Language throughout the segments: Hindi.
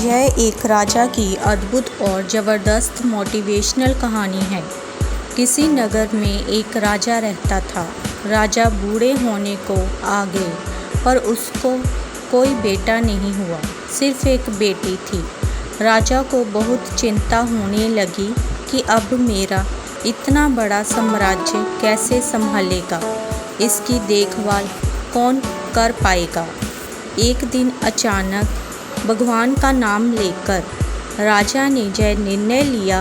यह एक राजा की अद्भुत और ज़बरदस्त मोटिवेशनल कहानी है। किसी नगर में एक राजा रहता था। राजा बूढ़े होने को आ गए, पर उसको कोई बेटा नहीं हुआ, सिर्फ एक बेटी थी। राजा को बहुत चिंता होने लगी कि अब मेरा इतना बड़ा साम्राज्य कैसे संभालेगा, इसकी देखभाल कौन कर पाएगा। एक दिन अचानक भगवान का नाम लेकर राजा ने यह निर्णय लिया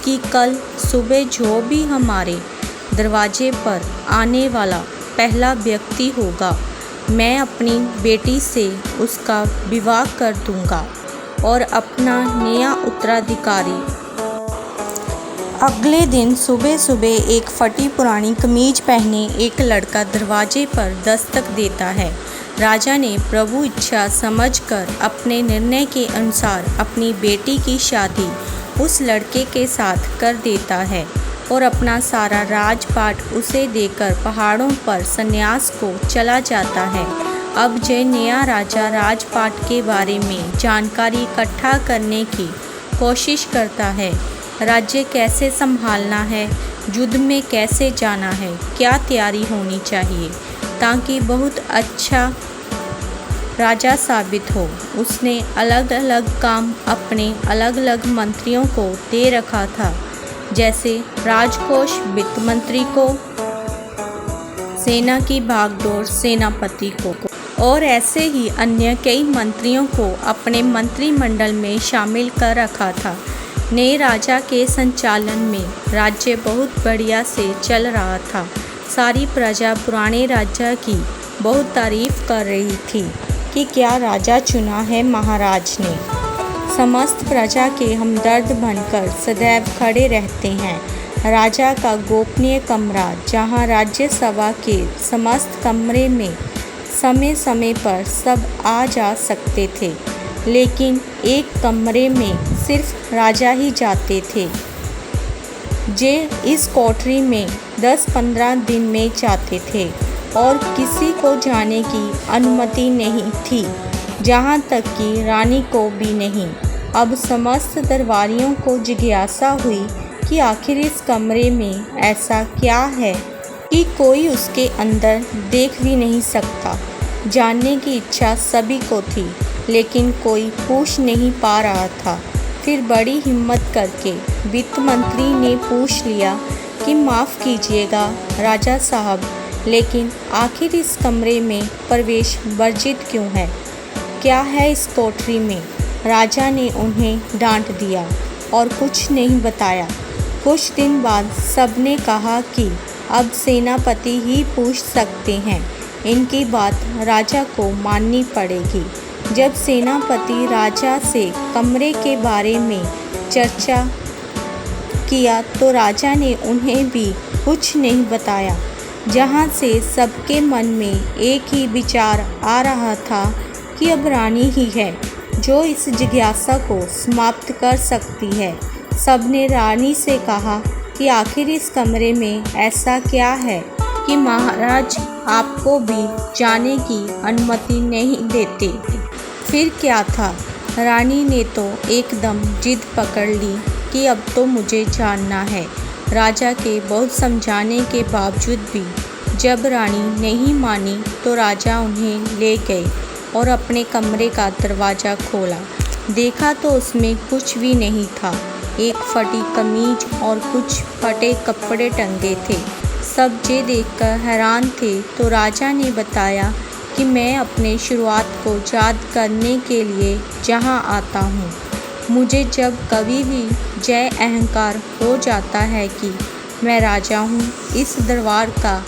कि कल सुबह जो भी हमारे दरवाजे पर आने वाला पहला व्यक्ति होगा, मैं अपनी बेटी से उसका विवाह कर दूंगा और अपना नया उत्तराधिकारी। अगले दिन सुबह सुबह एक फटी पुरानी कमीज पहने एक लड़का दरवाजे पर दस्तक देता है। राजा ने प्रभु इच्छा समझकर अपने निर्णय के अनुसार अपनी बेटी की शादी उस लड़के के साथ कर देता है और अपना सारा राजपाट उसे देकर पहाड़ों पर संन्यास को चला जाता है। अब यह नया राजा राजपाट के बारे में जानकारी इकट्ठा करने की कोशिश करता है। राज्य कैसे संभालना है, युद्ध में कैसे जाना है, क्या तैयारी होनी चाहिए ताकि बहुत अच्छा राजा साबित हो। उसने अलग अलग काम अपने अलग अलग मंत्रियों को दे रखा था, जैसे राजकोष वित्त मंत्री को, सेना की भागदौड़ सेनापति को और ऐसे ही अन्य कई मंत्रियों को अपने मंत्रिमंडल में शामिल कर रखा था। नए राजा के संचालन में राज्य बहुत बढ़िया से चल रहा था। सारी प्रजा पुराने राजा की बहुत तारीफ कर रही थी कि क्या राजा चुना है महाराज ने। समस्त प्रजा के हमदर्द बनकर सदैव खड़े रहते हैं। राजा का गोपनीय कमरा, जहां राज्यसभा के समस्त कमरे में समय समय पर सब आ जा सकते थे, लेकिन एक कमरे में सिर्फ राजा ही जाते थे। जे इस कोठरी में 10-15 दिन में जाते थे और किसी को जाने की अनुमति नहीं थी, जहाँ तक कि रानी को भी नहीं। अब समस्त दरबारियों को जिज्ञासा हुई कि आखिर इस कमरे में ऐसा क्या है कि कोई उसके अंदर देख भी नहीं सकता। जानने की इच्छा सभी को थी, लेकिन कोई पूछ नहीं पा रहा था। फिर बड़ी हिम्मत करके वित्त मंत्री ने पूछ लिया कि माफ़ कीजिएगा राजा साहब, लेकिन आखिर इस कमरे में प्रवेश वर्जित क्यों है? क्या है इस कोठरी में? राजा ने उन्हें डांट दिया और कुछ नहीं बताया। कुछ दिन बाद सबने कहा कि अब सेनापति ही पूछ सकते हैं, इनकी बात राजा को माननी पड़ेगी। जब सेनापति राजा से कमरे के बारे में चर्चा किया तो राजा ने उन्हें भी कुछ नहीं बताया, जहाँ से सबके मन में एक ही विचार आ रहा था कि अब रानी ही है जो इस जिज्ञासा को समाप्त कर सकती है। सबने रानी से कहा कि आखिर इस कमरे में ऐसा क्या है कि महाराज आपको भी जाने की अनुमति नहीं देते। फिर क्या था? रानी ने तो एकदम जिद पकड़ ली कि अब तो मुझे जानना है। राजा के बहुत समझाने के बावजूद भी जब रानी नहीं मानी तो राजा उन्हें ले गए और अपने कमरे का दरवाज़ा खोला। देखा तो उसमें कुछ भी नहीं था, एक फटी कमीज और कुछ फटे कपड़े टंगे थे। सब ये देखकर हैरान थे तो राजा ने बताया कि मैं अपने शुरुआत को याद करने के लिए जहाँ आता हूँ। मुझे जब कभी भी जय अहंकार हो जाता है कि मैं राजा हूँ, इस दरबार का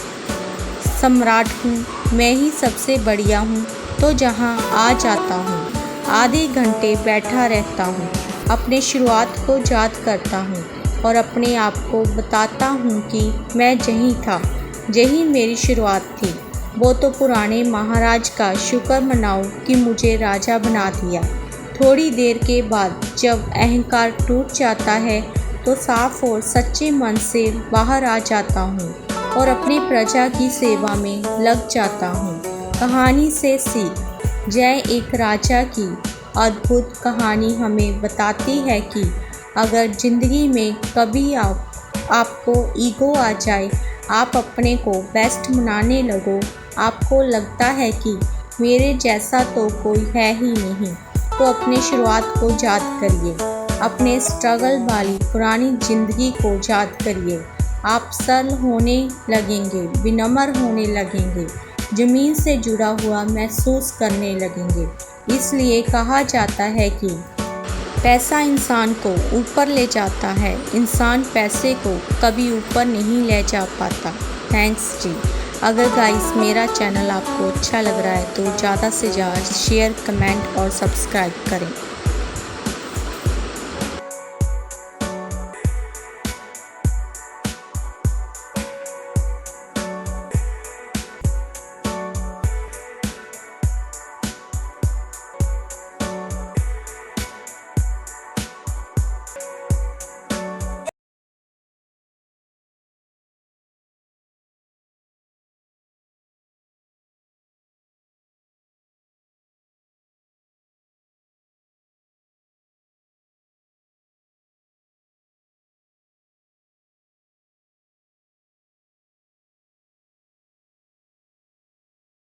सम्राट हूँ, मैं ही सबसे बढ़िया हूँ, तो जहाँ आ जाता हूँ, आधे घंटे बैठा रहता हूँ, अपने शुरुआत को याद करता हूँ और अपने आप को बताता हूँ कि मैं यही था, यही मेरी शुरुआत थी। वो तो पुराने महाराज का शुक्र मनाओ कि मुझे राजा बना दिया। थोड़ी देर के बाद जब अहंकार टूट जाता है तो साफ और सच्चे मन से बाहर आ जाता हूँ और अपनी प्रजा की सेवा में लग जाता हूँ। कहानी से सीख। जय एक राजा की अद्भुत कहानी हमें बताती है कि अगर ज़िंदगी में कभी आपको ईगो आ जाए, आप अपने को बेस्ट मनाने लगो, आपको लगता है कि मेरे जैसा तो कोई है ही नहीं, तो अपनी शुरुआत को याद करिए, अपने स्ट्रगल वाली पुरानी ज़िंदगी को याद करिए। आप सरल होने लगेंगे, विनम्र होने लगेंगे, ज़मीन से जुड़ा हुआ महसूस करने लगेंगे। इसलिए कहा जाता है कि पैसा इंसान को ऊपर ले जाता है, इंसान पैसे को कभी ऊपर नहीं ले जा पाता। थैंक्स जी। अगर गाइस मेरा चैनल आपको अच्छा लग रहा है तो ज़्यादा से ज़्यादा शेयर, कमेंट और सब्सक्राइब करें।